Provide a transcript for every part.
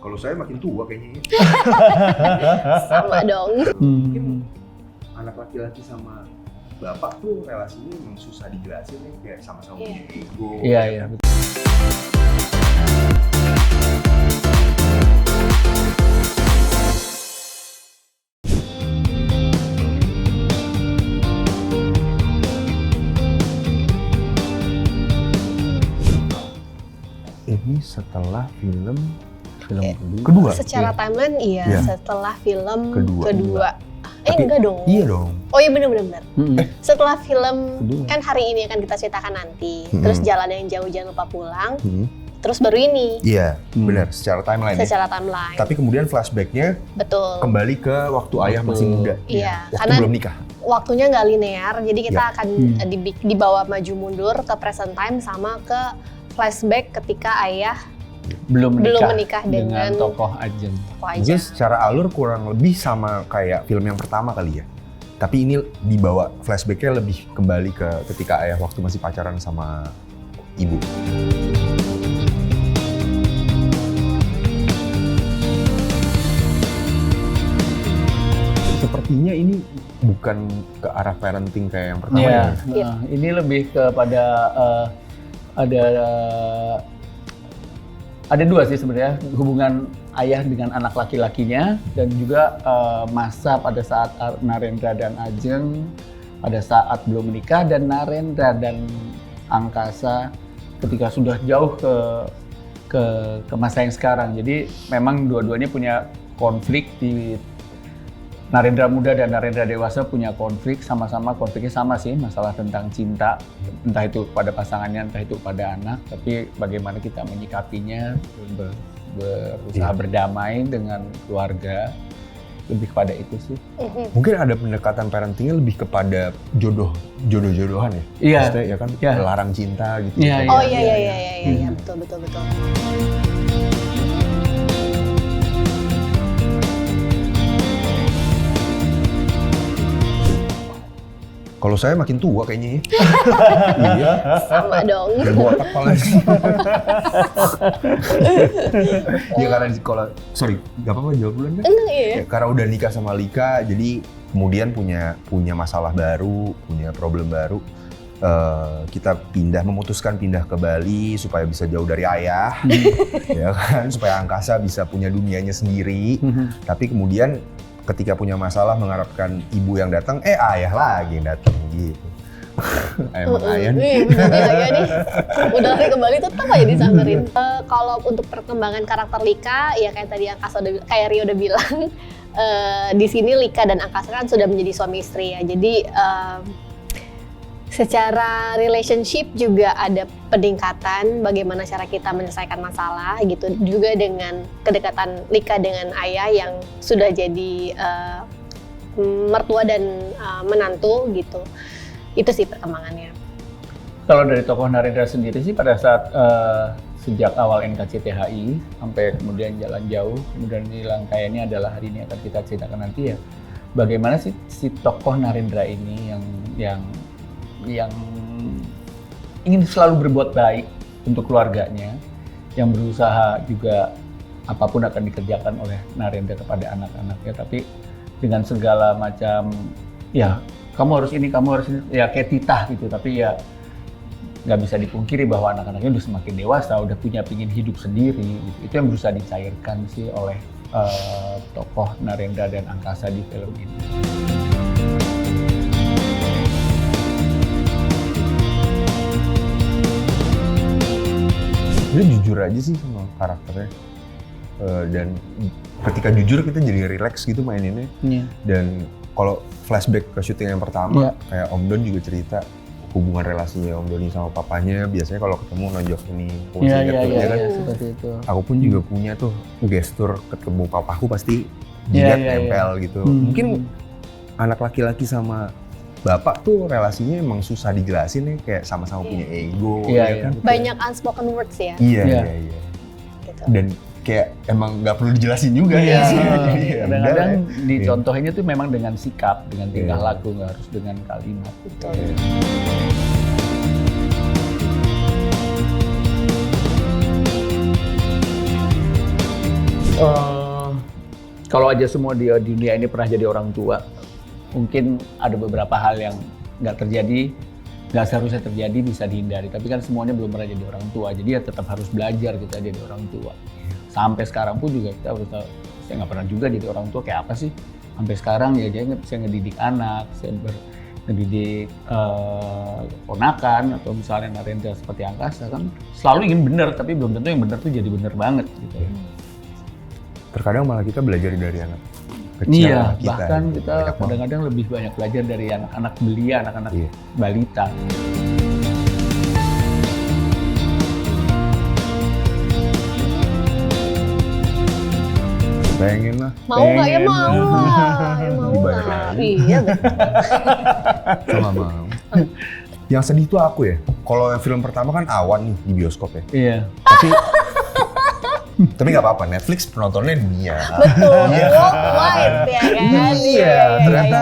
Kalau saya makin tua kayaknya. Sama dong. Mungkin anak laki-laki sama bapak tuh relasinya emang susah dijelasin nih, kayak sama-sama punya ego. Iya, iya. Ini setelah film kedua. Secara timeline iya, setelah film kedua. Tapi, enggak dong. Iya dong. Oh iya benar. Setelah film Kedua. kan hari ini akan kita ceritakan nanti. Terus jalan yang jauh jangan lupa pulang. Terus baru ini. Iya, benar. Secara timeline. Secara timeline. Tapi kemudian flashbacknya Betul. kembali ke waktu ayah masih muda. Iya, Waktu karena belum nikah. waktunya nggak linear. Jadi kita akan dibawa maju mundur ke present time sama ke flashback ketika ayah belum menikah dengan dengan tokoh Ajeng. Mungkin secara alur kurang lebih sama kayak film yang pertama kali ya. Tapi ini dibawa flashbacknya lebih kembali ke ketika ayah waktu masih pacaran sama ibu. Sepertinya ini bukan ke arah parenting kayak yang pertama ya. Nah, ini lebih kepada ada dua sih sebenarnya, hubungan ayah dengan anak laki-lakinya dan juga masa pada saat Narendra dan Ajeng pada saat belum menikah, dan Narendra dan Angkasa ketika sudah jauh ke masa yang sekarang. Jadi memang dua-duanya punya konflik. Di Narendra muda dan Narendra dewasa punya konflik, sama-sama konfliknya sama sih, masalah tentang cinta, entah itu kepada pasangannya, entah itu pada anak, tapi bagaimana kita menyikapinya, berusaha berdamai dengan keluarga, lebih kepada itu sih. Mungkin ada pendekatan parentingnya lebih kepada jodoh-jodohan ya? Iya. Maksudnya ya kan, larang cinta gitu. Iya, Oh iya, betul. Kalau saya makin tua kayaknya ya. Iya. Sama dong. Udah botak kepala sih. Ya karena kalau, gak apa-apa jawab duluan kan? Enggak iya. Ya, karena udah nikah sama Lika, jadi kemudian punya masalah baru, punya problem baru. Kita memutuskan pindah ke Bali supaya bisa jauh dari ayah, ya kan, supaya Angkasa bisa punya dunianya sendiri. Tapi kemudian ketika punya masalah mengharapkan ibu yang datang, ayah lagi yang datang gitu. Emang ayah nih. Iya nih. Udah lari ke Bali tetap aja disamperin. Kalau untuk perkembangan karakter Lika, ya kayak tadi kayak Rio udah bilang, di sini Lika dan Angkasa kan sudah menjadi suami istri ya. Jadi secara relationship juga ada peningkatan bagaimana cara kita menyelesaikan masalah gitu, juga dengan kedekatan Lika dengan ayah yang sudah jadi mertua dan menantu gitu. Itu sih perkembangannya. Kalau dari tokoh Narendra sendiri sih pada saat sejak awal NKCTHI sampai kemudian jalan jauh, kemudian hilang kayaknya adalah hari ini akan kita ceritakan nanti ya. Bagaimana sih si tokoh Narendra ini yang ingin selalu berbuat baik untuk keluarganya, yang berusaha juga apapun akan dikerjakan oleh Narendra kepada anak-anaknya, tapi dengan segala macam ya kamu harus ini, ya kayak titah gitu, tapi ya nggak bisa dipungkiri bahwa anak-anaknya udah semakin dewasa, udah pingin hidup sendiri gitu. Itu yang berusaha dicairkan sih oleh tokoh Narendra dan Angkasa di film ini. Dia jujur aja sih sama karakternya, dan ketika jujur kita jadi relax gitu maininnya. Dan kalau flashback ke syuting yang pertama, kayak Om Don juga cerita hubungan relasinya Om Doni sama papanya, biasanya kalau ketemu nonjok ini, kan. Seperti itu. Aku pun juga punya tuh gestur ketemu papaku pasti jidat nempel gitu. Mungkin anak laki-laki sama bapak tuh relasinya emang susah dijelasin ya, kayak sama-sama punya ego, kan? Banyak unspoken words ya. Iya. Gitu. Dan kayak emang nggak perlu dijelasin juga ya. Kadang-kadang dicontohinnya tuh memang dengan sikap, dengan tingkah laku, nggak harus dengan kalimat. Betul. Kalau aja semua di dunia ini pernah jadi orang tua, mungkin ada beberapa hal yang nggak terjadi, nggak seharusnya terjadi, bisa dihindari. Tapi kan semuanya belum pernah jadi orang tua, jadi ya tetap harus belajar kita jadi orang tua. Sampai sekarang pun juga kita harus tahu, saya nggak pernah juga jadi orang tua kayak apa sih. Sampai sekarang ya saya ngedidik anak, saya ngedidik ponakan, atau misalnya Narendra seperti Angkasa kan selalu ingin benar, tapi belum tentu yang benar tuh jadi benar banget gitu ya. Terkadang malah kita belajar dari anak kecil Iya, kita. bahkan gitu. kita Banyak banget. kadang-kadang lebih banyak belajar dari anak-anak belia, anak-anak Iya. balita. Pengen lah. Mau nggak ya Pengen. mau lah, ya mau Dibayar lah. lagi. Iya betul. Sama mau. Yang sedih tuh aku ya. Kalau yang film pertama kan Awan nih di bioskop ya. Iya. Tapi nggak apa-apa. Netflix penontonnya dunia. Betul, worldwide ya kan. Iya, ternyata.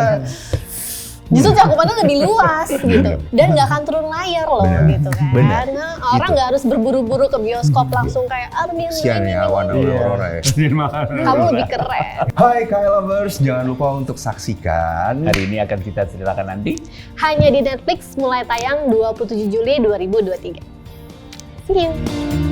Justru cakupannya lebih luas gitu, dan nggak akan turun layar loh Benar, gitu kan. benar. Nah, orang Gitu. nggak harus berburu-buru ke bioskop langsung kayak Armin Sian ini, ya Awan sama Iya. Aurora ya. kamu lebih keren. Hai Kyle Lovers, jangan lupa untuk saksikan Hari ini akan kita ceritakan nanti. Hanya di Netflix mulai tayang 27 Juli 2023. See you.